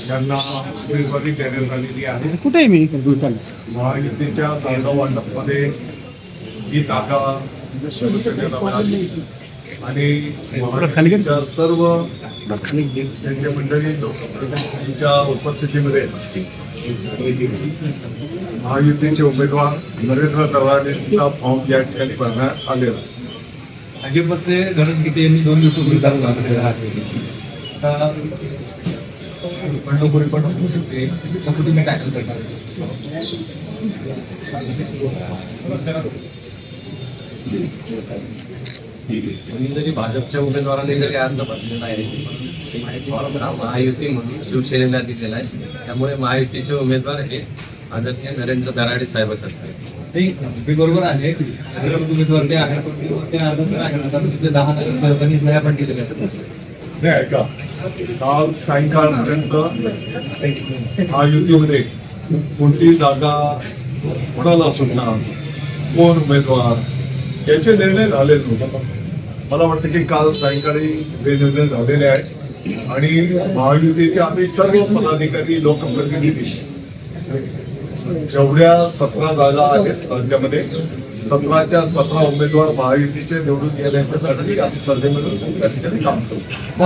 यांना उमेदवारी देण्यात आलेली आहे. कुठे मी महायुतीच्या जागा वाटपमध्ये ही जागा शिवसेनेला मिळाली आणि महायुतीच्या सर्व नेते मंडळी लोकप्रतिनिधींच्या उपस्थितीमध्ये महायुतीचे उमेदवार नरेंद्र दराडेंचा फॉर्म या ठिकाणी भरण्यात आलेला. भाजपचे गणेश गीते यांनी 2 दिवसापूर्वी दाखल झालेला आहे. बंडखोरी पण होऊ शकते, त्यासाठी तुम्ही काय करणार? जरी भाजपच्या उमेदवारांनी जरी आज तपासलेला आहे, महायुती म्हणून शिवसेनेला दिलेला आहे, त्यामुळे महायुतीचे उमेदवार हे आदरणीय नरेंद्र दराडे साहेबच असतील. ते बरोबर आहे. उमेदवार ते आहे, पण ते आदर्श आहे. 10 नगरपालिका पण केलेल्या आहेत. नाही ऐका, काल सायंकाळपर्यंत महायुतीमध्ये कोणती जागा कोणाला सुटणार, कोण उमेदवार याचे निर्णय झालेले नव्हते. मला वाटतं की काल सायंकाळी हे निर्णय झालेले आहेत आणि महायुतीचे आम्ही सर्व पदाधिकारी लोकप्रतिनिधी जेवढ्या 17 जागा आहेत राज्यामध्ये 17च्या 17 उमेदवार महायुतीचे निवडून येण्याच्यासाठी आम्ही स्पर्धेमध्ये त्या ठिकाणी काम करतो.